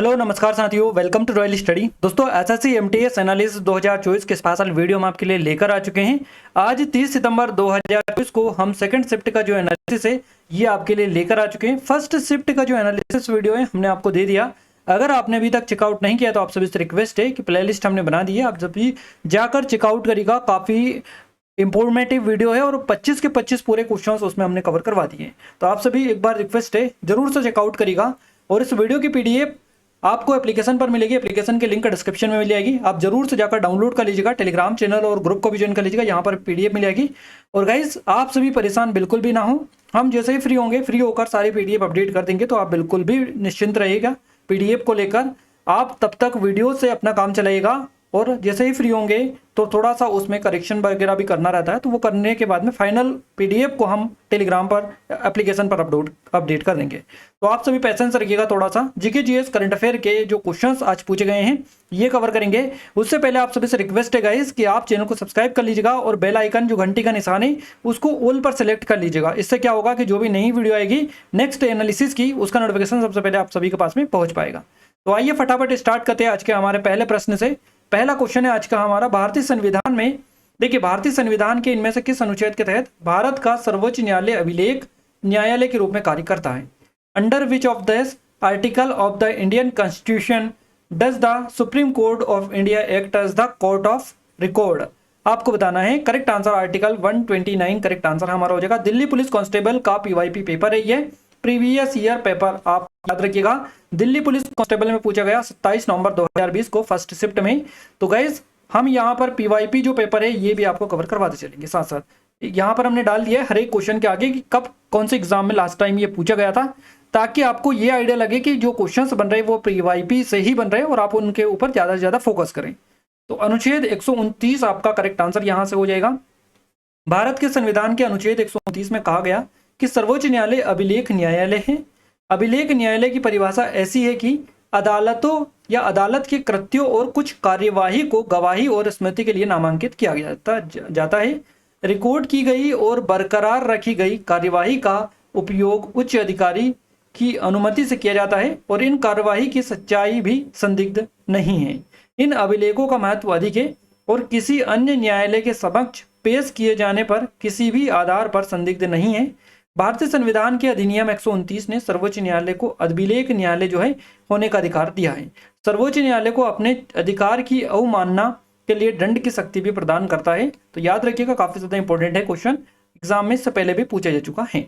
Hello नमस्कार साथियों, welcome to royal study. दोस्तों एसएससी एमटीएस एनालिसिस 2024 के स्पेशल वीडियो हम आपके लिए लेकर आ चुके हैं। आज 30 सितंबर 2024 को हम सेकंड शिफ्ट का जो एनालिसिस है ये आपके लिए लेकर आ चुके हैं। फर्स्ट शिफ्ट का जो एनालिसिस वीडियो है हमने आपको दे दिया। अगर आपने अभी तक चेकआउट नहीं किया तो आप सभी से रिक्वेस्ट है कि प्लेलिस्ट हमने बना दी है, आप सभी जाकर चेकआउट करिएगा। काफ़ी इंफॉर्मेटिव वीडियो है और 25 के 25 पूरे क्वेश्चंस उसमें हमने कवर करवा दिए हैं। तो आप सभी एक बार रिक्वेस्ट है जरूर से चेकआउट करिएगा। और इस वीडियो की पीडीएफ आपको एप्लीकेशन पर मिलेगी। एप्लीकेशन की लिंक डिस्क्रिप्शन में मिल जाएगी, आप जरूर से जाकर डाउनलोड कर लीजिएगा। टेलीग्राम चैनल और ग्रुप को भी ज्वाइन कर लीजिएगा, यहाँ पर पीडीएफ मिल जाएगी। और गाइस आप सभी परेशान बिल्कुल भी ना हो, हम जैसे ही फ्री होंगे फ्री होकर सारी पीडीएफ अपडेट कर देंगे, तो आप बिल्कुल भी निश्चिंत रहिएगा। पीडीएफ को लेकर आप तब तक वीडियो से अपना काम चलाइएगा और जैसे ही फ्री होंगे तो थोड़ा सा उसमें करेक्शन वगैरह भी करना रहता है, तो वो करने के बाद में फाइनल पीडीएफ को हम टेलीग्राम पर एप्लीकेशन पर अपडेट कर देंगे। तो आप सभी पेशेंस रखिएगा। थोड़ा सा जीके जीएस करंट अफेयर के जो क्वेश्चंस आज पूछे गए हैं ये कवर करेंगे। उससे पहले आप सभी से रिक्वेस्ट है गाइस कि आप चैनल को सब्सक्राइब कर लीजिएगा और बेल आइकन जो घंटी का निशान है उसको ऑल पर सेलेक्ट कर लीजिएगा। इससे क्या होगा कि जो भी नई वीडियो आएगी नेक्स्ट एनालिसिस की उसका नोटिफिकेशन सबसे पहले आप सभी के पास में पहुंच पाएगा। तो आइए फटाफट स्टार्ट करते हैं आज के हमारे पहले प्रश्न से। पहला क्वेश्चन है आज का हमारा, भारतीय संविधान में देखिए भारतीय संविधान के इनमें से किस अनुच्छेद के तहत भारत का सर्वोच्च न्यायालय अभिलेख न्यायालय के रूप में कार्य करता है? Under which of this article of the Indian constitution does the Supreme Court of India act as the court of record? आपको बताना है। Correct answer article 129 correct answer हमारा हो जाएगा। दिल्ली पुलिस कांस्टेबल का पीवाईपी पेपर है ये, प्रीवियस ईयर पेपर आप याद रखिएगा। दिल्ली पुलिस कांस्टेबल में पूछा गया 27 नवंबर 2020 को फर्स्ट शिफ्ट में। तो गाइज हम यहाँ पर पीवाईपी जो पेपर है ये भी आपको कवर करवाते चलेंगे। साथ साथ यहाँ पर हमने डाल दिया है हर एक क्वेश्चन के आगे कि कब कौन से एग्जाम में लास्ट टाइम ये पूछा गया था, ताकि आपको ये आइडिया लगे कि जो क्वेश्चन बन रहे हैं वो पीवाईपी से ही बन रहे हैं और आप उनके ऊपर ज्यादा से ज्यादा फोकस करें। तो अनुच्छेद 129 आपका करेक्ट आंसर यहाँ से हो जाएगा। भारत के संविधान के अनुच्छेद 129 में कहा गया कि सर्वोच्च न्यायालय अभिलेख न्यायालय है। अभिलेख न्यायालय की परिभाषा ऐसी है कि अदालतों या अदालत के कृत्यों और कुछ कार्यवाही को गवाही और स्मृति के लिए नामांकित किया जाता है। रिकॉर्ड की गई और बरकरार रखी गई कार्यवाही का उपयोग उच्च अधिकारी की अनुमति से किया जाता है और इन कार्यवाही की सच्चाई भी संदिग्ध नहीं है। इन अभिलेखों का महत्व अधिक है और किसी अन्य न्यायालय के समक्ष पेश किए जाने पर किसी भी आधार पर संदिग्ध नहीं है। भारतीय संविधान के अधिनियम 129 ने सर्वोच्च न्यायालय को अभिलेख न्यायालय जो है होने का अधिकार दिया है। सर्वोच्च न्यायालय को अपने अधिकार की अवमानना के लिए दंड की शक्ति भी प्रदान करता है। तो याद रखिएगा, काफी ज्यादा इंपॉर्टेंट है क्वेश्चन, एग्जाम में इससे पहले भी पूछा जा चुका है।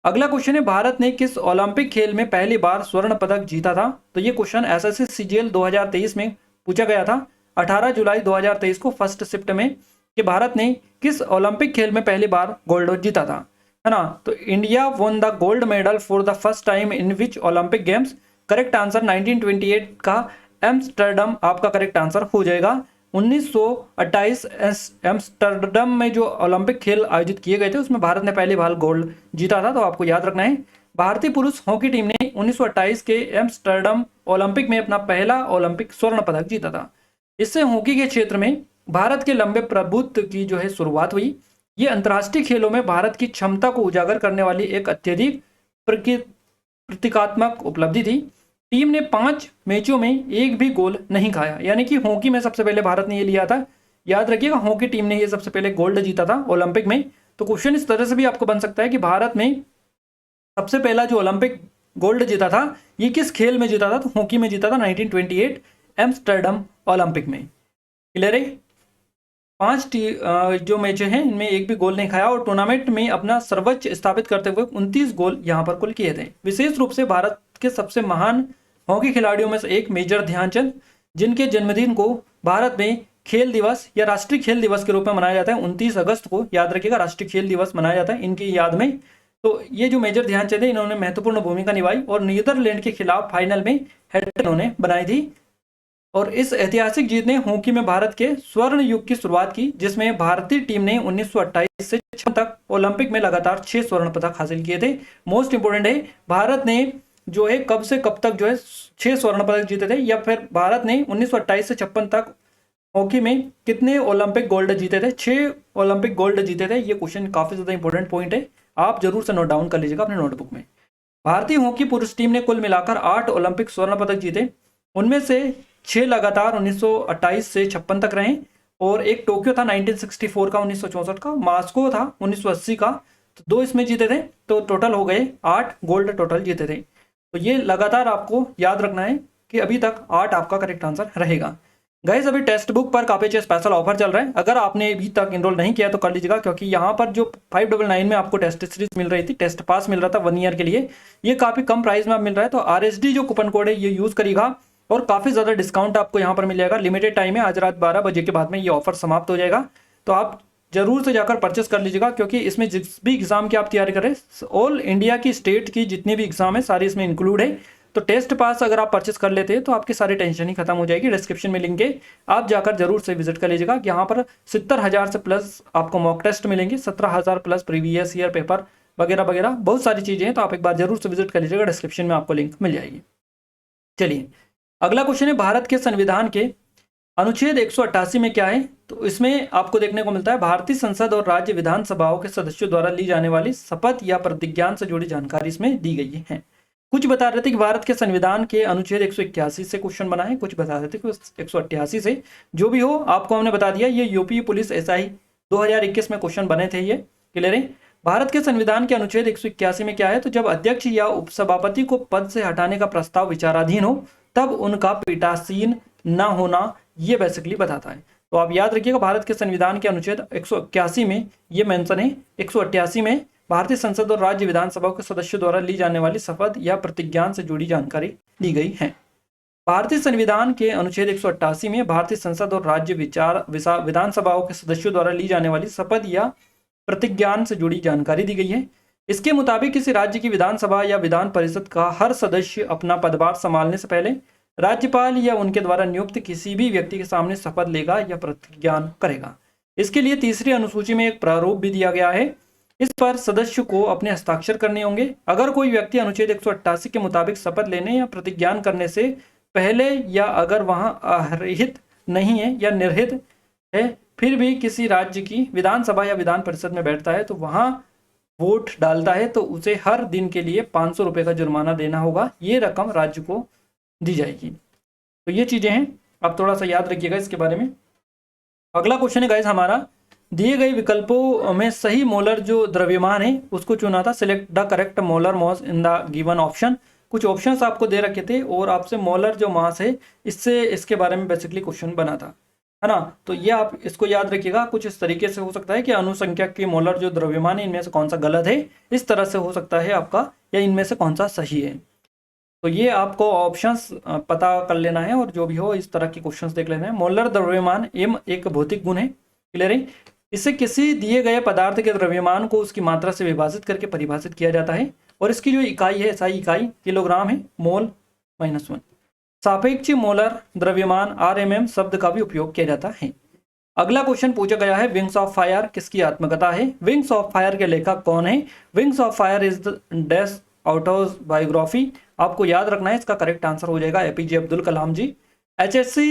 अगला क्वेश्चन है, भारत ने किस ओलंपिक खेल में पहली बार स्वर्ण पदक जीता था? तो ये क्वेश्चन एसएससी सीजीएल 2023 में पूछा गया था 18 जुलाई 2023 को फर्स्ट शिफ्ट में, कि भारत ने किस ओलंपिक खेल में पहली बार गोल्ड जीता था, है ना? तो India one the gold medal for the first time in which Olympic games? Correct answer 1928 का एम्स्टर्डम आपका करेक्ट आंसर हो जाएगा। 1928 एम्स्टर्डम में जो ओलंपिक खेल आयोजित किए गए थे उसमें भारत ने पहली बार गोल्ड जीता था। तो आपको याद रखना है, भारतीय पुरुष हॉकी टीम ने 1928 के एम्स्टर्डम ओलंपिक में अपना पहला ओलंपिक स्वर्ण पदक जीता था। इससे हॉकी के क्षेत्र में भारत के लंबे प्रभुत्व की जो है शुरुआत हुई। ये अंतर्राष्ट्रीय खेलों में भारत की क्षमता को उजागर करने वाली एक अत्यधिक प्रतीकात्मक उपलब्धि थी। टीम ने 5 मैचों में एक भी गोल नहीं खाया, यानी कि हॉकी में सबसे पहले भारत ने ये लिया था। याद रखिएगा, हॉकी टीम ने ये सबसे पहले गोल्ड जीता था ओलंपिक में। तो क्वेश्चन इस तरह से भी आपको बन सकता है कि भारत में सबसे पहला जो ओलंपिक गोल्ड जीता था ये किस खेल में जीता था? तो हॉकी में जीता था 1928 एम्स्टर्डम ओलंपिक में। क्लियर है? 5 जो मैच हैं इनमें एक भी गोल नहीं खाया और टूर्नामेंट में अपना सर्वोच्च स्थापित करते हुए 29 गोल यहां पर कुल किए थे। विशेष रूप से भारत के सबसे महान हॉकी खिलाड़ियों में से एक मेजर ध्यानचंद, जिनके जन्मदिन को भारत में खेल दिवस या राष्ट्रीय खेल दिवस के रूप में मनाया जाता है। 29 अगस्त को याद रखिएगा राष्ट्रीय खेल दिवस मनाया जाता है इनकी याद में। तो ये जो मेजर ध्यानचंद है इन्होंने महत्वपूर्ण भूमिका निभाई और नीदरलैंड के खिलाफ फाइनल में हैट्रिक इन्होंने बनाई थी। और इस ऐतिहासिक जीत ने हॉकी में भारत के स्वर्ण युग की शुरुआत की, जिसमें भारतीय टीम ने 1928 से 56 तक ओलंपिक में लगातार 6 स्वर्ण पदक हासिल किए थे। मोस्ट इंपोर्टेंट है, भारत ने जो है कब से कब तक जो है 6 स्वर्ण पदक जीते थे, या फिर भारत ने 1928 से 56 तक हॉकी में कितने ओलंपिक गोल्ड जीते थे? 6 ओलंपिक गोल्ड जीते थे। ये क्वेश्चन काफी ज्यादा इंपॉर्टेंट पॉइंट है, आप जरूर से नोट डाउन कर लीजिएगा अपने नोटबुक में। भारतीय हॉकी पुरुष टीम ने कुल मिलाकर 8 ओलंपिक स्वर्ण पदक जीते। उनमें से 6 लगातार 1928 से 56 तक रहे, और एक टोक्यो था 1964 का, 1964 का, मास्को था 1980 का, तो 2 इसमें जीते थे, तो टोटल हो गए 8 गोल्ड टोटल जीते थे। तो ये लगातार आपको याद रखना है कि अभी तक 8 आपका करेक्ट आंसर रहेगा। गाइस अभी टेक्स्ट बुक पर काफी अच्छा स्पेशल ऑफर चल रहा है, अगर आपने अभी तक इनरोल नहीं किया तो कर लीजिएगा, क्योंकि यहाँ पर जो 599 में आपको टेस्ट सीरीज मिल रही थी, टेस्ट पास मिल रहा था 1 ईयर के लिए, ये काफी कम प्राइस में आप मिल रहा है। तो RSD जो कूपन कोड है ये यूज करिएगा और काफी ज्यादा डिस्काउंट आपको यहाँ पर मिल जाएगा। लिमिटेड टाइम है, आज रात 12 बजे के बाद में ये ऑफर समाप्त हो जाएगा, तो आप जरूर से जाकर परचेस कर लीजिएगा, क्योंकि इसमें जिस भी एग्जाम की आप तैयारी करें, ऑल इंडिया की स्टेट की जितनी भी एग्जाम है सारी इसमें इंक्लूड है। तो टेस्ट पास अगर आप परचेस कर लेते हैं तो आपकी सारी टेंशन ही खत्म हो जाएगी। डिस्क्रिप्शन में लिंक है, आप जाकर जरूर से विजिट कर लीजिएगा। यहाँ पर 70,000 से प्लस आपको मॉक टेस्ट मिलेंगे, 17,000 प्लस प्रीवियस ईयर पेपर वगैरह वगैरह बहुत सारी चीजें हैं, तो आप एक बार जरूर से विजिट कर लीजिएगा, डिस्क्रिप्शन में आपको लिंक मिल जाएगी। चलिए अगला क्वेश्चन है, भारत के संविधान के अनुच्छेद 188 में क्या है? तो इसमें आपको देखने को मिलता है भारतीय संसद और राज्य विधानसभाओं के सदस्यों द्वारा ली जाने वाली शपथ या प्रतिज्ञान से जुड़ी जानकारी इसमें दी गई है। कुछ बता रहे थे कि भारत के संविधान के अनुच्छेद 181 से क्वेश्चन बना है, कुछ बता रहे थे कि 188 से, जो भी हो आपको हमने बता दिया। ये यूपी पुलिस SI 2021 में क्वेश्चन बने थे, ये क्लियर है। भारत के संविधान के अनुच्छेद 181 में क्या है? तो जब अध्यक्ष या उपसभापति को पद से हटाने का प्रस्ताव विचाराधीन हो तब उनका पीठासीन न होना, ये बेसिकली बताता है। तो आप याद रखिएगा, भारत के संविधान के अनुच्छेद 181 में ये मेंशन है, 188 में भारतीय संसद और राज्य विधानसभा के सदस्यों द्वारा ली जाने वाली शपथ या प्रतिज्ञान से जुड़ी जानकारी दी गई है। भारतीय संविधान के अनुच्छेद 188 में भारतीय संसद और राज्य विधानसभाओं के सदस्यों द्वारा ली जाने वाली शपथ या प्रतिज्ञान से जुड़ी जानकारी दी गई है। इसके मुताबिक किसी राज्य की विधानसभा या विधान परिषद का हर सदस्य अपना पदभार संभालने से पहले राज्यपाल या उनके द्वारा नियुक्त किसी भी व्यक्ति के सामने शपथ लेगा या प्रतिज्ञान करेगा। इसके लिए तीसरी अनुसूची में एक प्रारूप भी दिया गया है, इस पर सदस्य को अपने हस्ताक्षर करने होंगे। अगर कोई व्यक्ति अनुच्छेद 188 के मुताबिक शपथ लेने या प्रतिज्ञान करने से पहले या अगर वहां अहित नहीं है या निर्हित है, फिर भी किसी राज्य की विधानसभा या विधान परिषद में बैठता है, तो वहां वोट डालता है, तो उसे हर दिन के लिए 500 रुपये का जुर्माना देना होगा। ये रकम राज्य को दी जाएगी। तो ये चीजें हैं, आप थोड़ा सा याद रखिएगा इसके बारे में। अगला क्वेश्चन है गाइस हमारा, दिए गए विकल्पों में सही मोलर जो द्रव्यमान है उसको चुना था। Select the correct molar mass in the given option. कुछ ऑप्शंस आपको दे रखे थे और आपसे मोलर जो मास है इससे इसके बारे में बेसिकली क्वेश्चन बना था, है ना। तो ये आप इसको याद रखिएगा, कुछ इस तरीके से हो सकता है कि अनुसंख्यक के मोलर जो द्रव्यमान है इनमें से कौन सा गलत है, इस तरह से हो सकता है आपका, या इनमें से कौन सा सही है। तो ये आपको ऑप्शंस पता कर लेना है और जो भी हो इस तरह के क्वेश्चंस देख लेना है। मोलर द्रव्यमान एम एक भौतिक गुण है, क्लियर है। इससे किसी दिए गए पदार्थ के द्रव्यमान को उसकी मात्रा से विभाजित करके परिभाषित किया जाता है, और इसकी जो इकाई है SI इकाई किलोग्राम है, मोल -1। सापेक्ष मोलर द्रव्यमान RMM शब्द का भी उपयोग किया जाता है। अगला क्वेश्चन पूछा गया है, विंग्स ऑफ फायर किसकी आत्मकथा है? विंग्स ऑफ फायर के लेखक कौन है? Wings of fire is the dash autobiography. आपको याद रखना है, इसका करेक्ट आंसर हो जाएगा APJ अब्दुल कलाम जी। HSC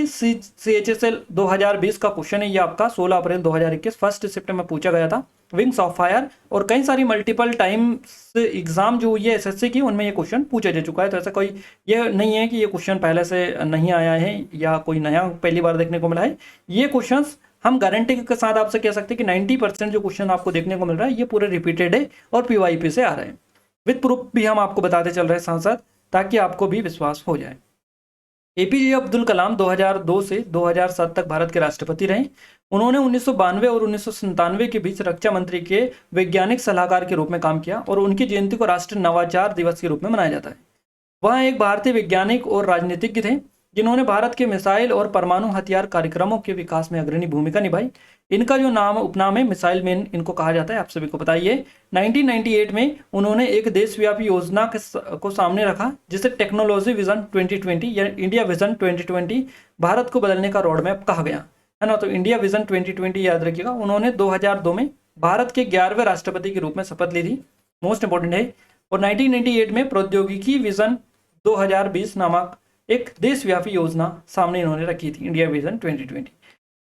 CHSL 2020 का क्वेश्चन है ये आपका, 16 अप्रैल 2021 फर्स्ट शिफ्ट में पूछा गया था, विंग्स ऑफ फायर। और कई सारी मल्टीपल टाइम्स एग्जाम जो हुई है SSC की, उनमें ये क्वेश्चन पूछा जा चुका है। तो ऐसा कोई ये नहीं है कि ये क्वेश्चन पहले से नहीं आया है या कोई नया पहली बार देखने को मिला है। ये क्वेश्चन हम गारंटी के साथ आपसे कह सकते हैं कि 90% जो क्वेश्चन आपको देखने को मिल रहा है ये पूरे रिपीटेड है और PYP से आ रहे हैं। विद प्रूफ भी हम आपको बताते चल रहे हैं साथ साथ, ताकि आपको भी विश्वास हो जाए। APJ अब्दुल कलाम 2002 से 2007 तक भारत के राष्ट्रपति रहे। उन्होंने 1992 और 1997 के बीच रक्षा मंत्री के वैज्ञानिक सलाहकार के रूप में काम किया, और उनकी जयंती को राष्ट्रीय नवाचार दिवस के रूप में मनाया जाता है। वह एक भारतीय वैज्ञानिक और राजनीतिज्ञ थे जिन्होंने भारत के मिसाइल और परमाणु हथियार कार्यक्रमों के विकास में अग्रणी भूमिका निभाई। इनका जो उपनाम है मिसाइल मैन इनको कहा जाता है, आप सभी को बताइए। 1998 में उन्होंने एक देशव्यापी योजना को सामने रखा जिसे टेक्नोलॉजी विजन 2020 या इंडिया विजन 2020 भारत को बदलने का रोड मैप कहा गया, है ना। तो इंडिया विजन 2020 याद रखिएगा। उन्होंने 2002 में भारत के 11वें राष्ट्रपति के रूप में शपथ ली थी, मोस्ट इंपॉर्टेंट है। और 1998 में प्रौद्योगिकी विजन 2020 नामक एक देशव्यापी योजना सामने इन्होंने रखी थी, इंडिया विजन 2020।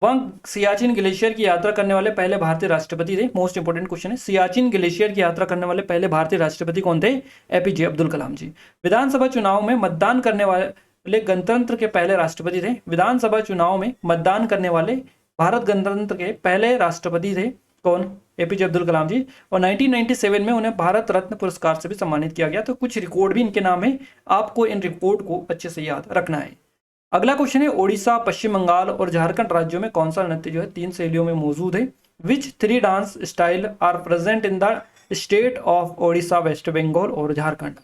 वह सियाचिन ग्लेशियर की यात्रा करने वाले पहले भारतीय राष्ट्रपति थे। मोस्ट इंपोर्टेंट क्वेश्चन है, सियाचिन ग्लेशियर की यात्रा करने वाले पहले भारतीय राष्ट्रपति कौन थे? APJ अब्दुल कलाम जी। विधानसभा चुनाव में मतदान करने वाले गणतंत्र के पहले राष्ट्रपति थे। विधानसभा चुनाव में मतदान करने वाले भारत गणतंत्र के पहले राष्ट्रपति थे कौन? एपीजे अब्दुल कलाम जी। और 1997 में उन्हें भारत रत्न पुरस्कार से भी सम्मानित किया गया। तो कुछ रिकॉर्ड भी इनके नाम है, आपको इन रिकॉर्ड को अच्छे से याद रखना है। अगला क्वेश्चन है, ओडिशा, पश्चिम बंगाल और झारखंड राज्यों में कौन सा नृत्य जो है 3 शैलियों में मौजूद है? Which 3 dance style are present in the state of Odisha, West Bengal और झारखंड?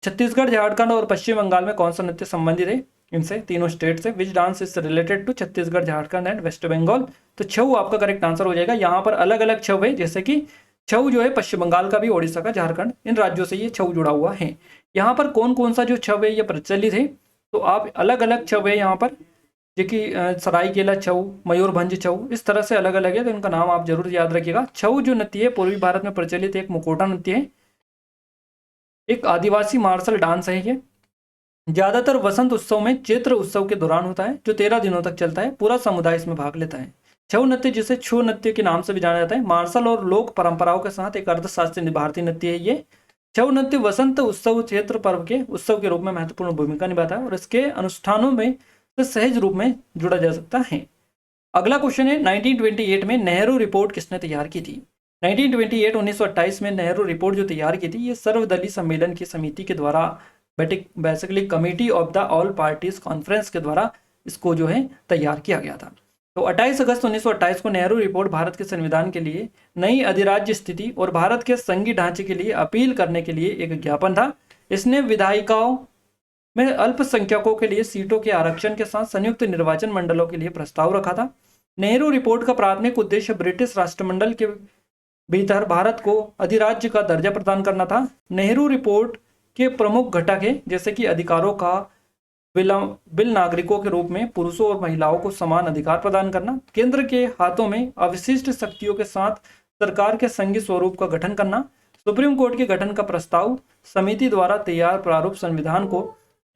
छत्तीसगढ़, झारखंड और पश्चिम बंगाल में कौन सा नृत्य संबंधित है इनसे, तीनों स्टेट से? Which dance is related to Chhattisgarh, Jharkhand and West Bengal? तो छऊ आपका करेक्ट आंसर हो जाएगा। यहाँ पर अलग अलग छऊ है, जैसे कि छऊ जो है पश्चिम बंगाल का भी, ओडिशा का, झारखंड, इन राज्यों से ये छऊ जुड़ा हुआ है। यहाँ पर कौन कौन सा जो छऊ है ये प्रचलित है, तो आप अलग अलग छऊ है यहाँ पर, जो कि सरायकेला छऊ, मयूरभंज छऊ, इस तरह से अलग अलग है, तो इनका नाम आप जरूर याद रखिएगा। छऊ जो नृत्य है पूर्वी भारत में प्रचलित एक मुखौटा नृत्य है, एक आदिवासी मार्शल डांस है। ये ज्यादातर वसंत उत्सव में चैत्र उत्सव के दौरान होता है, जो 13 दिनों तक चलता है। पूरा समुदाय इसमें भाग लेता है। छऊ नृत्य, जिसे छू नृत्य के नाम से भी जाना जाता है, मार्शल और लोक परंपराओं के साथ एक अर्थशास्त्रीय भारतीय नृत्य है। ये छऊ नृत्य वसंत उत्सव चैत्र पर्व के उत्सव के रूप में महत्वपूर्ण भूमिका निभाता है और इसके अनुष्ठानों में सहज रूप में जुड़ा जा सकता है। अगला क्वेश्चन है, 1928 में नेहरू रिपोर्ट किसने तैयार की थी? 1928 में नेहरू रिपोर्ट जो तैयार की थी, ये सर्वदलीय सम्मेलन की समिति के द्वारा, basically committee of the all parties conference के द्वारा इसको जो है तैयार किया गया था। तो 28 अगस्त 1928 को नेहरू रिपोर्ट भारत के संविधान के लिए, नई अधिराज्य स्थिति और भारत के संघीय ढांचे के लिए अपील करने के लिए एक ज्ञापन था। इसने विधायिकाओं में अल्पसंख्यकों के लिए सीटों के आरक्षण के साथ संयुक्त निर्वाचन मंडलों के लिए प्रस्ताव रखा था। नेहरू रिपोर्ट का प्राथमिक उद्देश्य ब्रिटिश राष्ट्रमंडल के भीतर भारत को अधिराज्य का दर्जा प्रदान करना था। नेहरू रिपोर्ट के प्रमुख घटक है, जैसे कि अधिकारों का बिल नागरिकों के रूप में पुरुषों और महिलाओं को समान अधिकार प्रदान करना, केंद्र के हाथों में अविशिष्ट शक्तियों के साथ सरकार के संघीय स्वरूप का गठन करना, सुप्रीम कोर्ट के गठन का प्रस्ताव, समिति द्वारा तैयार प्रारूप संविधान को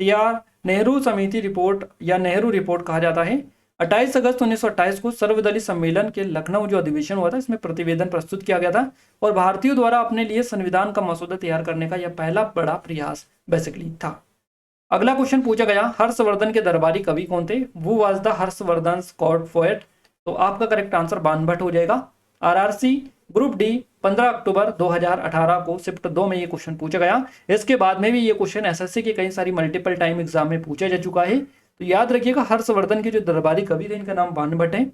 तैयार नेहरू समिति रिपोर्ट या नेहरू रिपोर्ट कहा जाता है। 28 अगस्त 1928 को सर्वदलीय सम्मेलन के लखनऊ जो अधिवेशन हुआ था, इसमें प्रतिवेदन प्रस्तुत किया गया था और भारतीयों द्वारा अपने लिए संविधान का मसौदा तैयार करने का यह पहला बड़ा प्रयास बेसिकली था। अगला क्वेश्चन पूछा गया, हर्षवर्धन के दरबारी कवि कौन थे? वो was the Harshvardhan court poet. तो आपका करेक्ट आंसर बाणभट्ट हो जाएगा। आरआरसी ग्रुप डी 15 अक्टूबर 2018 को शिफ्ट 2 में ये क्वेश्चन पूछा गया। इसके बाद में भी ये क्वेश्चन एसएससी के कई सारी मल्टीपल टाइम एग्जाम में पूछा जा चुका है। तो याद रखिएगा, हर्षवर्धन के जो दरबारी कवि थे इनका नाम बाणभट्ट है।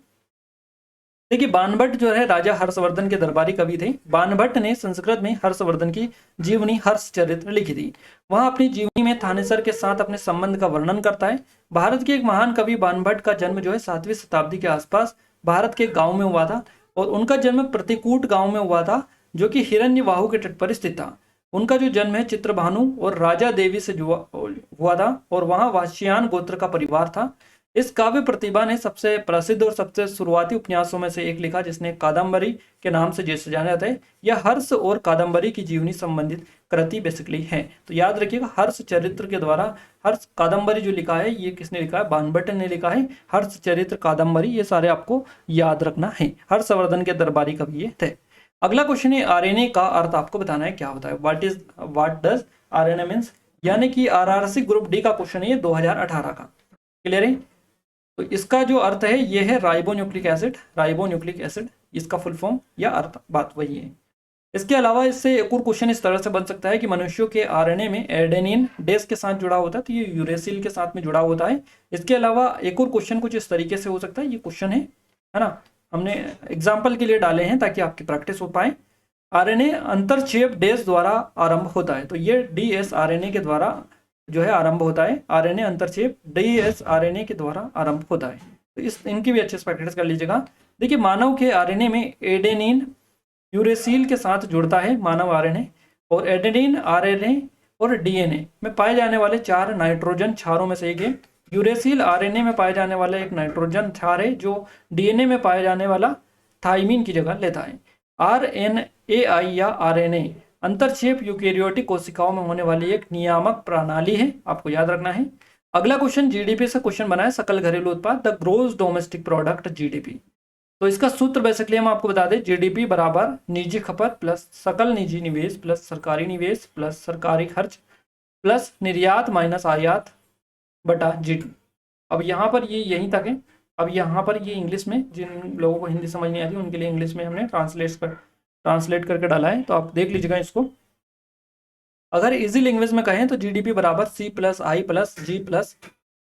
देखिए, बाणभट्ट जो है राजा हर्षवर्धन के दरबारी कवि थे। बाणभट्ट ने संस्कृत में हर्षवर्धन की जीवनी हर्षचरित्र लिखी थी। वह अपनी जीवनी में थानेसर के साथ अपने संबंध का वर्णन करता है। भारत के एक महान कवि बाणभट्ट का जन्म जो है 7वीं शताब्दी के आसपास भारत के गांव में हुआ था और उनका जन्म प्रतिकूट गांव में हुआ था, जो कि हिरण्यवाहु के तट पर स्थित था। उनका जो जन्म है चित्रभानु और राजा देवी से हुआ था और वहां वाशियान गोत्र का परिवार था। इस काव्य प्रतिभा ने सबसे प्रसिद्ध और सबसे शुरुआती उपन्यासों में से एक लिखा, जिसने कादम्बरी के नाम से जैसे जाना जाता है। यह हर्ष और कादम्बरी की जीवनी संबंधित कृति बेसिकली है। तो याद रखिएगा, हर्ष चरित्र के द्वारा हर्ष कादम्बरी जो लिखा है, ये किसने लिखा है? बाणभट्ट ने लिखा है। हर्ष चरित्र, कादम्बरी, ये सारे आपको याद रखना है। हर्षवर्धन के दरबारी कवि ये थे। अगला क्वेश्चन है, आरएनए का अर्थ आपको बताना है क्या होता है। व्हाट डज आरएनए मीन्स, यानी कि आरआरसी ग्रुप डी का क्वेश्चन है 2018 का। क्लियर है? तो इसका जो अर्थ है ये है राइबोन्यूक्लिक एसिड। राइबोन्यूक्लिक एसिड इसका फुल फॉर्म या अर्थ बात वही है। इसके अलावा इससे एक और क्वेश्चन इस तरह से बन सकता है कि मनुष्यों के आरएनए में एडेनिन डेस के साथ जुड़ा होता है, तो ये यूरेसिल के साथ में जुड़ा होता है। इसके अलावा एक और क्वेश्चन कुछ इस तरीके से हो सकता है। ये क्वेश्चन है ना, हमने एग्जाम्पल के लिए डाले हैं ताकि आपकी प्रैक्टिस हो पाए। आरएनए अंतरक्षेप डेस द्वारा आरंभ होता है, तो ये डीएस आरएनए के द्वारा जो है आरंभ होता है। आरएनए अंतरक्षेप डीएस आरएनए के द्वारा आरंभ होता है। तो इस इनकी भी अच्छे से प्रैक्टिस कर लीजिएगा। देखिए, मानव के आरएनए में एडेनिन यूरेसिल के साथ जुड़ता है मानव आरएनए, और एडेनिन आरएनए और डीएनए में पाए जाने वाले 4 नाइट्रोजन क्षारों में से एक है। यूरेसिल आरएनए में पाए जाने वाला एक नाइट्रोजन क्षार है जो डीएनए में पाए जाने वाला थाइमिन की जगह लेता है। आरएनएआई या आरएनए अंतरक्षेप यूकेरियोटिक कोशिकाओं में होने वाली एक नियामक प्रणाली है, आपको याद रखना है। अगला क्वेश्चन जीडीपी से क्वेश्चन बना है, सकल घरेलू उत्पाद, the gross domestic product GDP. तो इसका सूत्र बेसिकली हम आपको बता दें, जीडीपी बराबर निजी खपत प्लस सकल निजी निवेश प्लस सरकारी निवेश प्लस सरकारी खर्च प्लस निर्यात माइनस आयात बटा GDP। अब यहाँ पर ये यहीं तक है। अब यहाँ पर ये इंग्लिश में, जिन लोगों को हिंदी समझ नहीं आती उनके लिए इंग्लिश में हमने ट्रांसलेट करके डाला है, तो आप देख लीजिएगा इसको। अगर इजी लैंग्वेज में कहें तो GDP बराबर C+I + G प्लस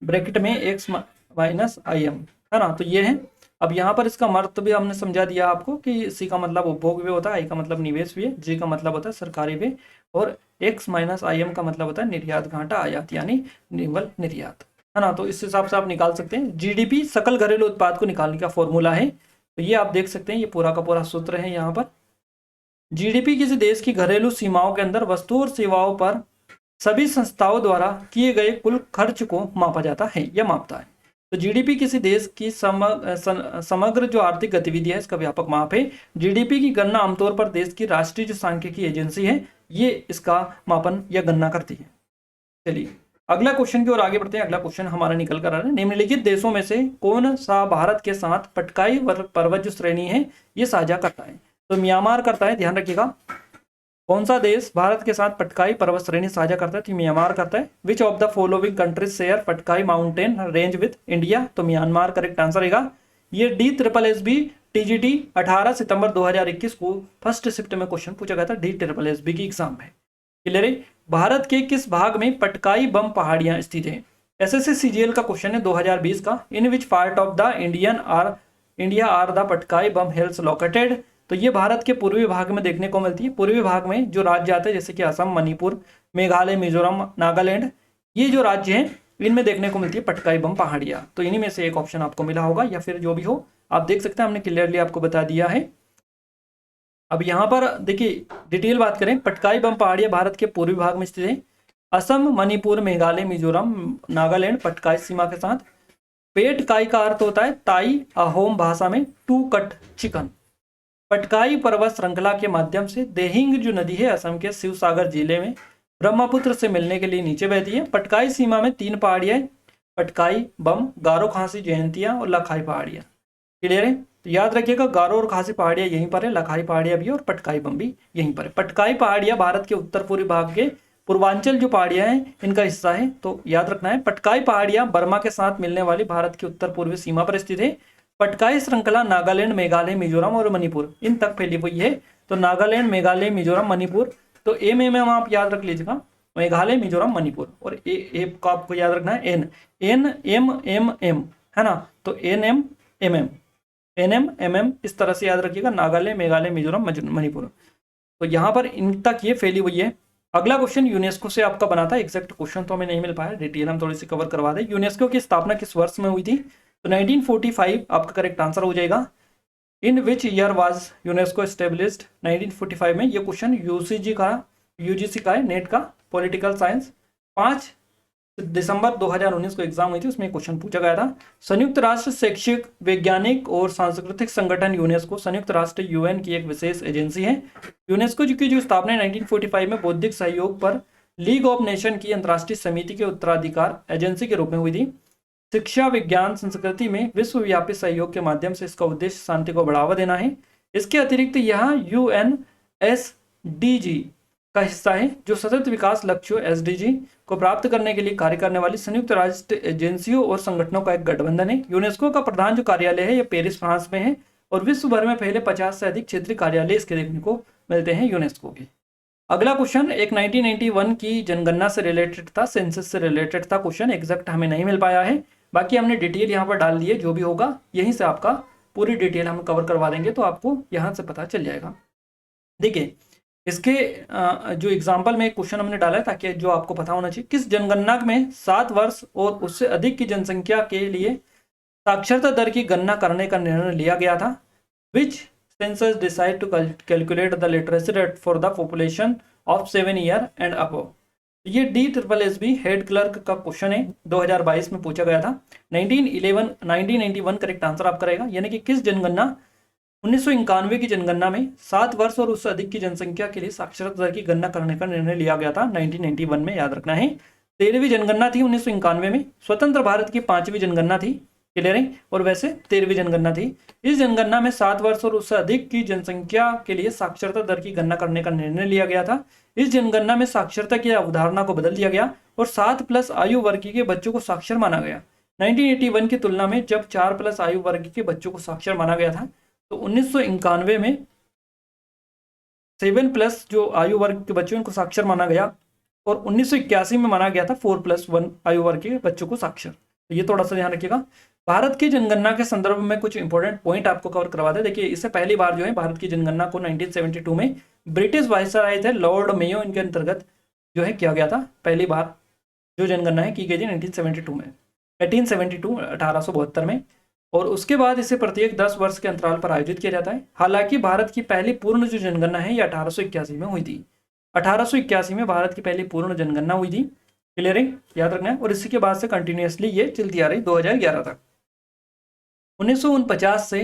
ब्रैकेट में X - IM, है ना। तो ये है। अब यहाँ पर इसका महत्व भी हमने समझा दिया आपको कि C का मतलब उपभोग व्यय होता है, I का मतलब निवेश व्यय, G का मतलब होता है सरकारी व्यय, और X - IM का मतलब होता है निर्यात घाटा आयात, यानी निवल निर्यात, है ना। तो इस हिसाब से आप निकाल सकते हैं। GDP सकल घरेलू उत्पाद को निकालने का फॉर्मूला है। तो ये आप देख सकते हैं, ये पूरा का पूरा सूत्र है यहाँ पर। GDP किसी देश की घरेलू सीमाओं के अंदर वस्तु और सेवाओं पर सभी संस्थाओं द्वारा किए गए कुल खर्च को मापा जाता है या मापता है। तो GDP किसी देश की समग्र जो आर्थिक गतिविधि है, इसका व्यापक माप है। GDP की गणना आमतौर पर देश की राष्ट्रीय जो सांख्यिकी एजेंसी है, ये इसका मापन या गणना करती है। चलिए अगला क्वेश्चन की ओर आगे बढ़ते हैं। अगला क्वेश्चन हमारा निकल कर आ रहा है, निम्नलिखित देशों में से कौन सा भारत के साथ पटकाई पर्वत जो श्रेणी है ये साझा करता है। तो म्यांमार करता है, ध्यान रखिएगा। कौन सा देश भारत के साथ पटकाई पर्वत श्रेणी साझा करता है, तो म्यांमार करता है। Which of the following countries share Patkai mountain range with India, तो म्यांमार करेक्ट आंसर रहेगा। ये DSSB TGT 18 सितंबर 2021 को फर्स्ट शिफ्ट में क्वेश्चन पूछा गया था, DSSB की एग्जाम में। क्लियर है। भारत के किस भाग में पटकाई बम पहाड़ियां स्थित हैं। SSC CGL का क्वेश्चन है 2020 का। In which part of the India are the Patkai Bum hills located, तो ये भारत के पूर्वी भाग में देखने को मिलती है। पूर्वी भाग में जो राज्य आते हैं जैसे कि असम, मणिपुर, मेघालय, मिजोरम, नागालैंड, ये जो राज्य हैं इनमें देखने को मिलती है पटकाई बम पहाड़ियां। तो इन्हीं में से एक ऑप्शन आपको मिला होगा, या फिर जो भी हो आप देख सकते हैं, हमने क्लियरली आपको बता दिया है। अब यहाँ पर देखिए डिटेल बात करें, पटकाई बम पहाड़ियां भारत के पूर्वी भाग में स्थित है। असम, मणिपुर, मेघालय, मिजोरम, नागालैंड पटकाई सीमा के साथ। पेट काई का अर्थ होता है ताई अहोम भाषा में टू कट चिकन। पटकाई पर्वत श्रृंखला के माध्यम से देहिंग जो नदी है असम के शिवसागर जिले में ब्रह्मपुत्र से मिलने के लिए नीचे बहती है। पटकाई सीमा में 3 पहाड़ियां, पटकाई बम, गारो खासी जयंतिया और लखाई पहाड़ियां। क्लियर है। तो याद रखिएगा गारो और खासी पहाड़ियां यहीं पर है, लखाई पहाड़ियां भी और पटकाई बम भी यहीं पर है। पटकाई पहाड़ियां भारत के उत्तर पूर्वी भाग के पूर्वांचल जो पहाड़ियां हैं इनका हिस्सा है। तो याद रखना है पटकाई पहाड़ियां बर्मा के साथ मिलने वाली भारत की उत्तर पूर्वी सीमा पर स्थित है। पटकाई श्रृंखला नागालैंड, मेघालय, मिजोरम और मणिपुर इन तक फैली हुई है। तो नागालैंड, मेघालय, मिजोरम, मणिपुर, तो एम आप याद रख लीजिएगा, मेघालय, मिजोरम, मणिपुर, और ए को आपको याद रखना है NM, है ना। तो NM इस तरह से याद रखिएगा, नागालैंड, मेघालय, मिजोरम, मणिपुर। तो यहाँ पर इन तक ये फैली हुई है। अगला क्वेश्चन यूनेस्को से आपका बना था, एग्जैक्ट क्वेश्चन तो हमें नहीं मिल पाया, डिटेल हम थोड़ी सी कवर करवा दें। यूनेस्को की स्थापना किस वर्ष में हुई थी, तो 1945 आपका करेक्ट आंसर हो जाएगा। In which year was UNESCO established, 1945 में। ये क्वेश्चन UGC का है, नेट का, पॉलिटिकल साइंस। 5 दिसंबर 2019 को एग्जाम हुई थी, उसमें क्वेश्चन पूछा गया था। संयुक्त राष्ट्र शैक्षिक, वैज्ञानिक और सांस्कृतिक संगठन यूनेस्को संयुक्त राष्ट्र UN की एक विशेष एजेंसी है। यूनेस्को की जो स्थापना 1945 में बौद्धिक सहयोग पर लीग ऑफ नेशन की अंतर्राष्ट्रीय समिति के उत्तराधिकार एजेंसी के रूप में हुई थी। शिक्षा, विज्ञान, संस्कृति में विश्वव्यापी सहयोग के माध्यम से इसका उद्देश्य शांति को बढ़ावा देना है। इसके अतिरिक्त यह UNSDG का हिस्सा है, जो सतत विकास लक्ष्यों SDG को प्राप्त करने के लिए कार्य करने वाली संयुक्त राष्ट्र एजेंसियों और संगठनों का एक गठबंधन है। यूनेस्को का प्रधान जो कार्यालय है यह पेरिस, फ्रांस में है, और विश्व भर में पहले 50 से अधिक क्षेत्रीय कार्यालय इसके देखने को मिलते हैं यूनेस्को के। अगला क्वेश्चन एक 1991 की जनगणना से रिलेटेड था, सेंसस से रिलेटेड था क्वेश्चन, एग्जैक्ट हमें नहीं मिल पाया है, बाकी हमने डिटेल यहाँ पर डाल दी है। जो भी होगा यहीं से आपका पूरी डिटेल हम कवर करवा देंगे, तो आपको यहाँ से पता चल जाएगा। देखिए इसके जो एग्जाम्पल में एक क्वेश्चन हमने डाला है ताकि जो आपको पता होना चाहिए, किस जनगणना में 7 वर्ष और उससे अधिक की जनसंख्या के लिए साक्षरता दर की गणना करने का निर्णय लिया गया था। Which census decide to calculate the literacy rate for the population of 7 year and above. ये DSSB हेड क्लर्क का क्वेश्चन है, 2022 में पूछा गया था। 1991 करेक्ट आंसर आप करेगा, यानी कि किस जनगणना 1991 की जनगणना में 7 वर्ष और उससे अधिक की जनसंख्या के लिए साक्षरता दर की गणना करने का निर्णय लिया गया था 1991 में, याद रखना है। 13वीं जनगणना थी 1991 में, स्वतंत्र भारत की 5वीं जनगणना थी, क्लियर है, और वैसे 13वीं जनगणना थी। इस जनगणना में 7 वर्ष और उससे अधिक की जनसंख्या के लिए साक्षरता दर की गणना करने का निर्णय लिया गया था। इस जनगणना में साक्षरता की अवधारणा को बदल दिया गया और 7+ आयु वर्ग के बच्चों को साक्षर माना गया। 1981 की तुलना में जब 4+ आयु वर्ग के बच्चों को साक्षर माना गया था, तो 1991 में 7+ जो आयु वर्ग के बच्चों को साक्षर माना गया और 1981 में माना गया था 4+1 आयु वर्ग के बच्चों को साक्षर। तो ये थोड़ा सा ध्यान रखिएगा। भारत की जनगणना के संदर्भ में कुछ इंपॉर्टेंट पॉइंट आपको कवर करवा दे। देखिए, इससे पहली बार जो है भारत की जनगणना को 1972 में ब्रिटिश वायसराय थे लॉर्ड मेयो, इनके अंतर्गत जो है किया गया था। पहली बार जो जनगणना है की गई थी 1972 में, 1872 में, और उसके बाद इसे प्रत्येक 10 वर्ष के अंतराल पर आयोजित किया जाता है। हालांकि भारत की पहली पूर्ण जो जनगणना है ये 1881 में हुई थी। 1881 में भारत की पहली पूर्ण जनगणना हुई थी। क्लियर है, याद रखना है। और इसी के बाद से कंटिन्यूसली ये चलती आ रही 2011 तक। 1949 से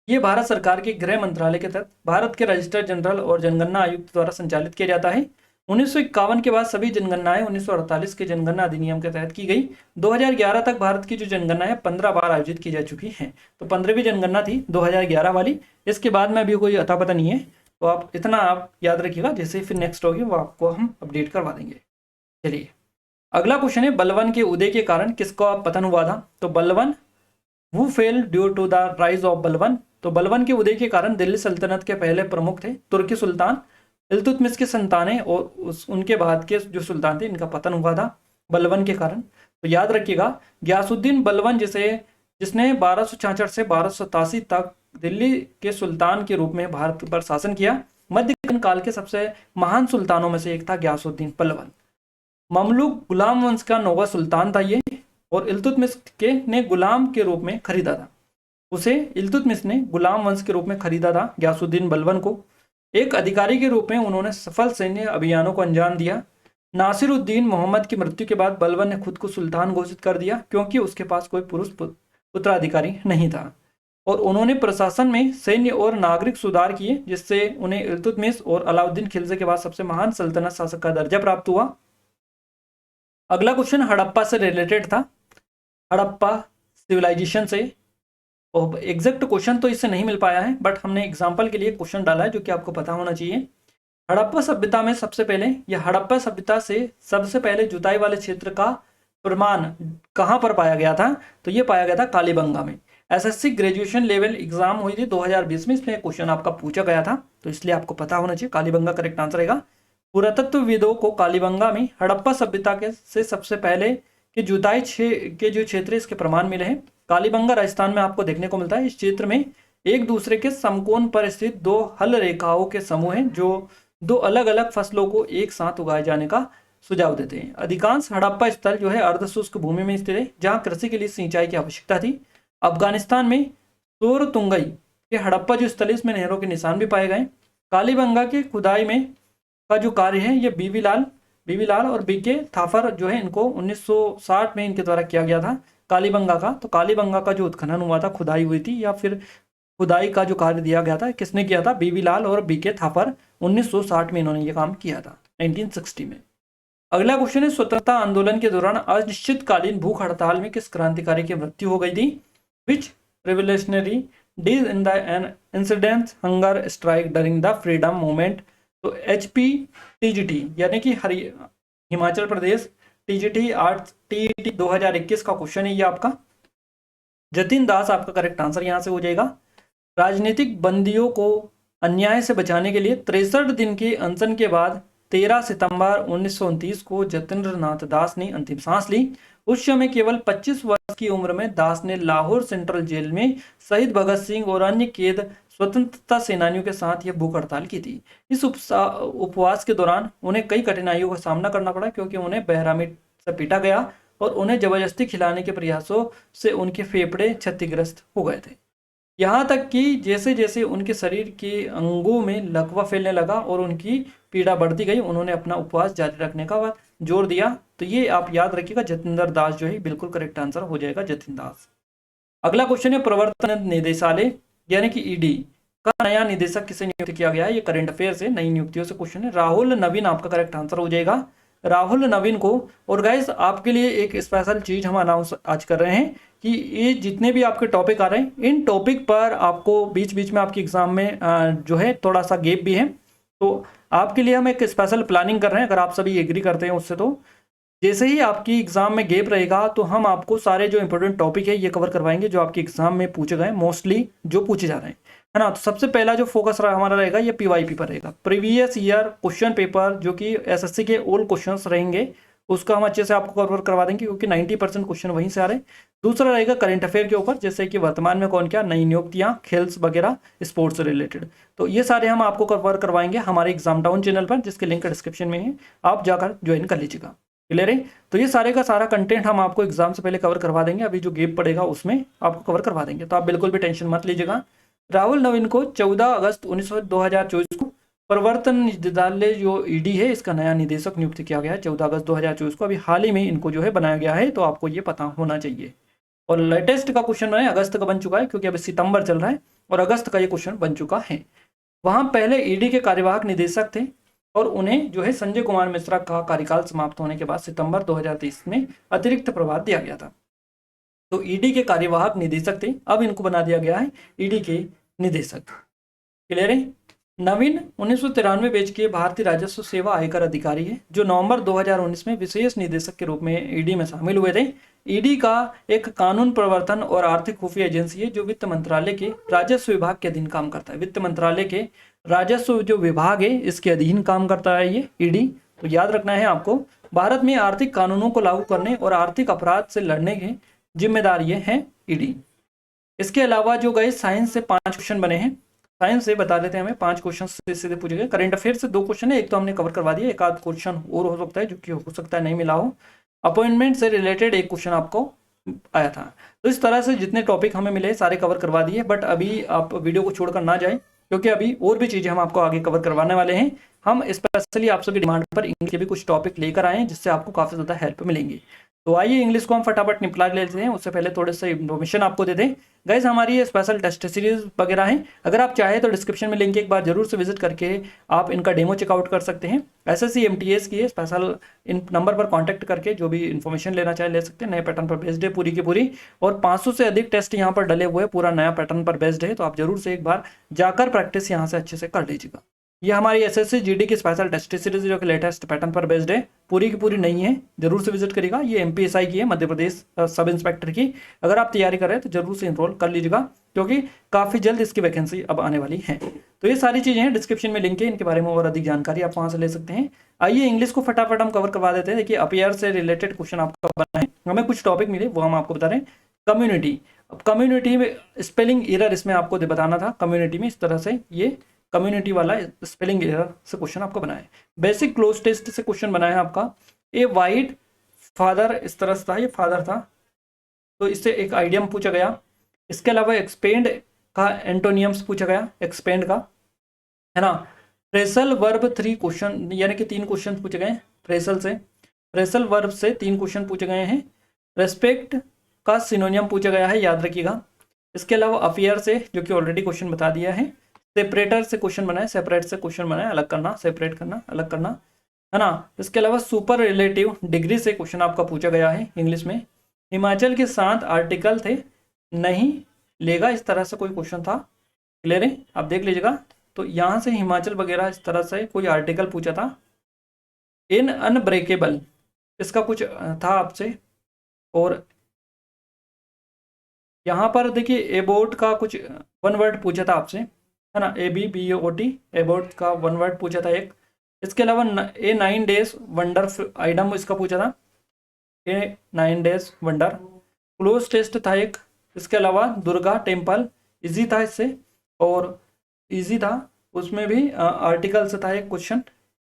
ये भारत सरकार के गृह मंत्रालय के तहत भारत के रजिस्ट्रार जनरल और जनगणना आयुक्त द्वारा संचालित किया जाता है। 1951 के बाद सभी जनगणनाएं 1948 के जनगणना अधिनियम के तहत की गई। 2011 तक भारत की जो जनगणना है 15 बार आयोजित की जा चुकी है। तो 15वीं जनगणना थी 2011 वाली। इसके बाद में अभी कोई अता पता नहीं है, तो आप इतना आप याद रखिएगा। जैसे फिर नेक्स्ट होगी वो आपको हम अपडेट करवा देंगे। चलिए, अगला क्वेश्चन है, बलवन के उदय के कारण किसका पतन हुआ था? तो Balban, who fell due to the rise of Balban? तो बलवन के उदय के कारण दिल्ली सल्तनत के पहले प्रमुख थे तुर्की सुल्तान इल्तुतमिश के संतानें, और उनके बाद के जो सुल्तान थे इनका पतन हुआ था बलवन के कारण। तो याद रखिएगा, गयासुद्दीन बलवन जिसने 1266 से 1287 तक दिल्ली के सुल्तान के रूप में भारत पर शासन किया। मध्यकालीन काल के सबसे महान सुल्तानों में से एक था गयासुद्दीन बलवन। ममलूक गुलाम वंश का 9वां सुल्तान था ये, और इल्तुतमिश ने गुलाम के रूप में खरीदा था उसे। इल्तुतमिश ने गुलाम वंश के रूप में खरीदा था गयासुद्दीन बलवन को। एक अधिकारी के रूप में उन्होंने सफल सैन्य अभियानों को अंजाम दिया। नासिरुद्दीन मोहम्मद की मृत्यु के बाद बलवन ने खुद को सुल्तान घोषित कर दिया, क्योंकि उसके पास कोई पुरुष उत्तराधिकारी नहीं था। और उन्होंने प्रशासन में सैन्य और नागरिक सुधार किए, जिससे उन्हें इल्तुतमिश और अलाउद्दीन खिलजी के बाद सबसे महान सल्तनत शासक का दर्जा प्राप्त हुआ। अगला क्वेश्चन हड़प्पा से रिलेटेड था, हड़प्पा सिविलाइजेशन से। और एग्जैक्ट क्वेश्चन तो इससे नहीं मिल पाया है, बट हमने एग्जाम्पल के लिए क्वेश्चन डाला है जो कि आपको पता होना चाहिए। हड़प्पा सभ्यता में सबसे पहले, या हड़प्पा सभ्यता से सबसे पहले जुताई वाले क्षेत्र का प्रमाण कहाँ पर पाया गया था? तो ये पाया गया था कालीबंगा में। एसएससी ग्रेजुएशन लेवल एग्जाम हुई थी 2020 में, इसमें क्वेश्चन आपका पूछा गया था, तो इसलिए आपको पता होना चाहिए। कालीबंगा करेक्ट आंसर रहेगा। पुरातत्वविदों को कालीबंगा में हड़प्पा सभ्यता के से सबसे पहले कि जुताई के जो क्षेत्र इसके प्रमाण मिले हैं। कालीबंगा राजस्थान में आपको देखने को मिलता है। इस क्षेत्र में एक दूसरे के समकोण पर स्थित दो हल रेखाओं के समूह हैं जो दो अलग अलग फसलों को एक साथ उगाए जाने का सुझाव देते हैं। अधिकांश हड़प्पा स्थल जो है अर्धशुष्क भूमि में स्थित है, जहाँ कृषि के लिए सिंचाई की आवश्यकता थी। अफगानिस्तान में सोरतुंगई के हड़प्पा जो स्थल है इसमें नहरों के निशान भी पाए गए। कालीबंगा के खुदाई में का जो कार्य है ये बीवी लाल और बीके थाफर जो है इनको 1960 में इनके द्वारा किया गया था कालीबंगा का। तो कालीबंगा का जो उत्खनन हुआ था, खुदाई हुई थी, या फिर खुदाई का जो कार्य दिया गया था, किसने किया था? बीवी लाल और बीके थाफर। 1960 में इन्होंने ये काम किया था, 1960 में। अगला क्वेश्चन है, स्वतंत्रता आंदोलन के दौरान अनिश्चितकालीन भूख हड़ताल में किस क्रांतिकारी की मृत्यु हो गई थी? Which revolutionary did in the incident hunger strike during the freedom movement? तो HPTGT यानी कि हिमाचल प्रदेश TGT 2021 का क्वेश्चन है ये आपका। जतिन दास आपका करेक्ट आंसर यहाँ से हो जाएगा। राजनीतिक बंदियों को अन्याय से बचाने के लिए 63 दिन के अनशन के बाद 13 सितंबर 1929 को जतिन्द्र नाथ दास ने अंतिम सांस ली। उस समय केवल 25 वर्ष की उम्र में दास ने लाहौर सेंट्रल जेल में शहीद भगत सिंह और अन्य कैद स्वतंत्रता सेनानियों के साथ यह भूख हड़ताल की थी। इस उपवास के दौरान उन्हें कई कठिनाइयों का सामना करना पड़ा, क्योंकि उन्हें बहरामी से पीटा गया और उन्हें जबरदस्ती खिलाने के प्रयासों से उनके फेफड़े क्षतिग्रस्त हो गए थे। यहाँ तक कि जैसे जैसे उनके शरीर के अंगों में लकवा फैलने लगा और उनकी पीड़ा बढ़ती गई, उन्होंने अपना उपवास जारी रखने का जोर दिया। तो ये आप याद रखिएगा, जतिंदर दास जो है बिल्कुल करेक्ट आंसर हो जाएगा, जतिन दास। अगला क्वेश्चन है, प्रवर्तन निदेशालय यानी कि ED का नया निदेशक किसे नियुक्त किया गया है? ये करंट अफेयर से नई नियुक्तियों से क्वेश्चन है। राहुल नवीन आपका करेक्ट आंसर हो जाएगा, राहुल नवीन को। और गाइस आपके लिए एक स्पेशल चीज हम अनाउंस आज कर रहे हैं कि ये जितने भी आपके टॉपिक आ रहे हैं, इन टॉपिक पर आपको बीच बीच में आपके एग्जाम में जो है थोड़ा सा गैप भी है, तो आपके लिए हम एक स्पेशल प्लानिंग कर रहे हैं, अगर आप सभी एग्री करते हैं उससे, तो जैसे ही आपकी एग्जाम में गैप रहेगा तो हम आपको सारे जो इंपॉर्टेंट टॉपिक है ये कवर करवाएंगे जो आपके एग्जाम में पूछे गए, मोस्टली जो पूछे जा रहे हैं, है ना। तो सबसे पहला जो फोकस हमारा रहेगा ये पीवाईपी पर रहेगा, प्रीवियस ईयर क्वेश्चन पेपर, जो कि एसएससी के ओल्ड क्वेश्चंस रहेंगे, उसका हम अच्छे से आपको कवर करवा देंगे क्योंकि 90% क्वेश्चन वहीं से आ रहे हैं। दूसरा रहेगा करंट अफेयर के ऊपर, जैसे कि वर्तमान में कौन क्या नई नियुक्तियां, खेल्स वगैरह, स्पोर्ट्स से रिलेटेड, तो ये सारे हम आपको कवर करवाएंगे हमारे एग्जाम टाउन चैनल पर, जिसके लिंक डिस्क्रिप्शन में है, आप जाकर ज्वाइन कर लीजिएगा। क्लियर है। तो ये सारे का सारा कंटेंट हम आपको एग्जाम से पहले कवर करवा देंगे, अभी जो गैप पड़ेगा उसमें आपको कवर करवा देंगे, तो आप बिल्कुल भी टेंशन मत लीजिएगा। राहुल नवीन को 14 अगस्त 2024 को प्रवर्तन निदेशालय जो ईडी है इसका नया निदेशक नियुक्त किया गया है 14 अगस्त 2024 को, अभी हाल ही में इनको जो है बनाया गया है, तो आपको ये पता होना चाहिए। और लेटेस्ट का क्वेश्चन है अगस्त का बन चुका है, क्योंकि अभी सितंबर चल रहा है और अगस्त का ये क्वेश्चन बन चुका है। वहां पहले ईडी के कार्यवाहक निदेशक थे और उन्हें जो है संजय कुमार मिश्रा का कार्यकाल समाप्त होने के बाद सितंबर 2023 में अतिरिक्त प्रभार दिया गया था। तो ईडी के कार्यवाहक निदेशक थे, अब इनको बना दिया गया है ईडी के निदेशक। क्लियर है। नवीन 1993 बैच के भारतीय राजस्व सेवा आयकर अधिकारी है, जो नवंबर 2019 में विशेष निदेशक के रूप में ईडी में शामिल हुए थे। ईडी का एक कानून प्रवर्तन और आर्थिक खुफिया एजेंसी है जो वित्त मंत्रालय के राजस्व विभाग के अधीन काम करता है। वित्त मंत्रालय के राजस्व जो विभाग है इसके अधीन काम करता है ये ईडी। तो याद रखना है आपको, भारत में आर्थिक कानूनों को लागू करने और आर्थिक अपराध से लड़ने की जिम्मेदार ये है ईडी। इसके अलावा जो गए साइंस से 5 क्वेश्चन बने हैं, साइंस से बता देते हैं हमें 5 क्वेश्चन सीधे पूछे गए। करंट अफेयर से 2 क्वेश्चन है, एक तो हमने कवर करवा दिया, एक आध क्वेश्चन और हो सकता है जो कि हो सकता है नहीं मिला हो। अपॉइंटमेंट से रिलेटेड एक क्वेश्चन आपको आया था। तो इस तरह से जितने टॉपिक हमें मिले सारे कवर करवा दिए, बट अभी आप वीडियो को छोड़कर ना जाए क्योंकि अभी और भी चीजें हम आपको आगे कवर करवाने वाले हैं। हम स्पेशली आप सभी डिमांड पर इंग्लिश के भी कुछ टॉपिक लेकर आए हैं जिससे आपको काफी ज्यादा हेल्प मिलेंगी। तो आइए इंग्लिश को हम फटाफट निपटा लेते हैं, उससे पहले थोड़े से इन्फॉर्मेशन आपको दे दें। गाइज हमारी ये स्पेशल टेस्ट सीरीज वगैरह हैं, अगर आप चाहें तो डिस्क्रिप्शन में लिंक एक बार जरूर से विजिट करके आप इनका डेमो चेकआउट कर सकते हैं। एसएससी एमटीएस की है, स्पेशल इन नंबर पर कांटेक्ट करके जो भी इन्फॉर्मेशन लेना चाहे ले सकते हैं। नए पैटर्न पर बेस्ड है पूरी की पूरी, और 500 से अधिक टेस्ट यहाँ पर डले हुए, पूरा नया पैटर्न पर बेस्ड है, तो आप जरूर से एक बार जाकर प्रैक्टिस यहाँ से अच्छे से कर लीजिएगा। ये हमारी एसएससी जीडी की स्पेशल टेस्ट सीरीज जो कि लेटेस्ट पैटर्न पर बेस्ड है, पूरी की पूरी नहीं है, जरूर से विजिट करिएगा। ये एमपीएसआई की है, मध्य प्रदेश सब इंस्पेक्टर की, अगर आप तैयारी कर रहे हैं तो जरूर से इनरोल कर लीजिएगा क्योंकि काफी जल्द इसकी वैकेंसी अब आने वाली है। तो ये सारी चीजें हैं, डिस्क्रिप्शन में लिंक है, इनके बारे में और अधिक जानकारी आप वहां से ले सकते हैं। आइए इंग्लिश को फटाफट हम कवर करवा देते हैं। देखिए अपियर से रिलेटेड क्वेश्चन आपका बना है, हमें कुछ टॉपिक मिले वो हम आपको बता रहे हैं। कम्युनिटी, अब कम्युनिटी में स्पेलिंग एरर इसमें आपको बताना था, कम्युनिटी में इस तरह से ये कम्युनिटी वाला स्पेलिंग एरर से क्वेश्चन आपको बनाया है। बेसिक क्लोज टेस्ट से क्वेश्चन बनाया है आपका, ए वाइट फादर, इस तरह से था, ये फादर था, तो इससे एक आइडियम पूछा गया। इसके अलावा एक्सपेंड का एंटोनियम्स पूछा गया, एक्सपेंड का, है ना। फ्रेसल वर्ब 3 क्वेश्चन, यानी कि 3 क्वेश्चन पूछे गए फ्रेसल से, फ्रेसल वर्ब से 3 क्वेश्चन पूछे गए हैं। रेस्पेक्ट का सिनोनियम पूछा गया है, याद रखिएगा। इसके अलावा अफेयर से, जो कि ऑलरेडी क्वेश्चन बता दिया है। सेपरेटर से क्वेश्चन बनाए, सेपरेट से क्वेश्चन बनाए, अलग करना, सेपरेट करना, अलग करना, है ना। इसके अलावा सुपर रिलेटिव डिग्री से क्वेश्चन आपका पूछा गया है इंग्लिश में। हिमाचल के 7 आर्टिकल थे, नहीं लेगा, इस तरह से कोई क्वेश्चन था। क्लियर है, आप देख लीजिएगा। तो यहाँ से हिमाचल वगैरह इस तरह से कोई आर्टिकल पूछा था। इन अनब्रेकेबल इसका कुछ था आपसे, और यहाँ पर देखिए एबोट का कुछ 1 वर्ड पूछा था आपसे, है ना, ABBOT, एबोट का 1 वर्ड पूछा था एक। इसके अलावा ए 9 डेज वंडर आइटम इसका पूछा था, ए 9 डेज वंडर। क्लोज टेस्ट था एक। इसके अलावा दुर्गा टेम्पल इजी था इससे, और इजी था उसमें भी आर्टिकल से था एक क्वेश्चन,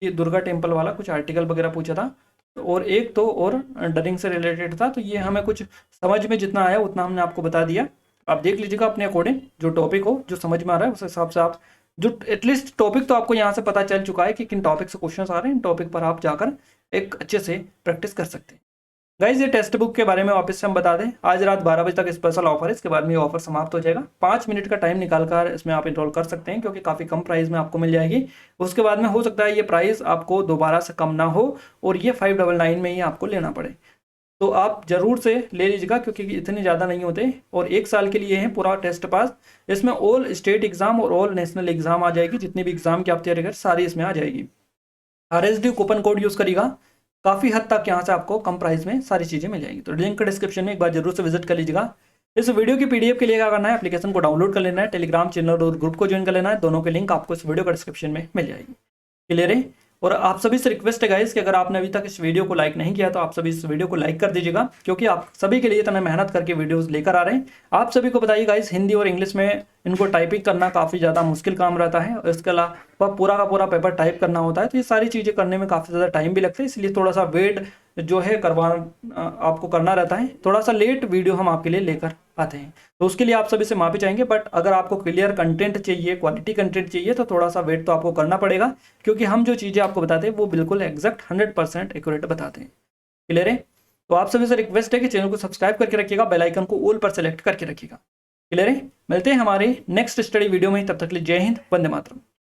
ये दुर्गा टेम्पल वाला कुछ आर्टिकल वगैरह पूछा था, और एक तो और डरिंग से रिलेटेड था। तो ये हमें कुछ समझ में जितना आया उतना हमने आपको बता दिया, आप देख लीजिएगा अपने अकॉर्डिंग, जो टॉपिक हो जो समझ में आ रहा है उस हिसाब से आप, जो एटलीस्ट टॉपिक तो आपको यहाँ से पता चल चुका है कि किन टॉपिक से क्वेश्चन आ रहे हैं, इन टॉपिक पर आप जाकर एक अच्छे से प्रैक्टिस कर सकते हैं। गाइज ये टेक्स्ट बुक के बारे में वापस से हम बता दें, आज रात 12 बजे तक स्पेशल ऑफर है, इसके बाद में ये ऑफर समाप्त हो जाएगा। 5 मिनट का टाइम निकालकर इसमें आप इनरोल कर सकते हैं क्योंकि काफ़ी कम प्राइस में आपको मिल जाएगी। उसके बाद में हो सकता है ये प्राइस आपको दोबारा से कम ना हो और ये 599 में ही आपको लेना पड़े। तो आप जरूर से ले लीजिएगा, क्योंकि इतने ज़्यादा नहीं होते और 1 साल के लिए है पूरा टेस्ट पास। इसमें ऑल स्टेट एग्जाम और ऑल नेशनल एग्जाम आ जाएगी, जितनी भी एग्जाम की आप तैयारी कर सारी इसमें आ जाएगी। RSD कूपन कोड यूज़ करिएगा, काफ़ी हद तक यहाँ से आपको कम प्राइस में सारी चीज़ें मिल जाएंगी। तो लिंक डिस्क्रिप्शन में एक बार जरूर से विजिट कर लीजिएगा। इस वीडियो की PDF के लिए क्या करना है, एप्लीकेशन को डाउनलोड कर लेना है, टेलीग्राम चैनल और ग्रुप को ज्वाइन कर लेना है। दोनों के लिंक आपको इस वीडियो का डिस्क्रिप्शन में मिल जाएगी। क्लियर है। और आप सभी से रिक्वेस्ट है गाइस कि अगर आपने अभी तक इस वीडियो को लाइक नहीं किया तो आप सभी इस वीडियो को लाइक कर दीजिएगा, क्योंकि आप सभी के लिए इतना मेहनत करके वीडियोस लेकर आ रहे हैं। आप सभी को बताइए गाइस, हिंदी और इंग्लिश में इनको टाइपिंग करना काफ़ी ज़्यादा मुश्किल काम रहता है, और इसके अलावा पूरा का पूरा पेपर टाइप करना होता है, तो ये सारी चीज़ें करने में काफ़ी ज़्यादा टाइम भी लगता है। इसलिए थोड़ा सा वेट जो है आपको करना रहता है, थोड़ा सा लेट वीडियो हम आपके लिए लेकर आते हैं, तो उसके लिए आप सभी से माफ़ी चाहेंगे। बट अगर आपको क्लियर कंटेंट चाहिए, क्वालिटी कंटेंट चाहिए, तो थोड़ा सा वेट तो आपको करना पड़ेगा, क्योंकि हम जो चीज़ें आपको बताते हैं वो बिल्कुल एग्जैक्ट 100% एक्यूरेट बताते हैं। क्लियर है। तो आप सभी से रिक्वेस्ट है कि चैनल को सब्सक्राइब करके रखिएगा, बेल आइकन को ऑल पर सेलेक्ट करके रखिएगा। क्लियर है। मिलते हैं हमारे नेक्स्ट स्टडी वीडियो में, तब तक के लिए जय हिंद, वंदे मातरम।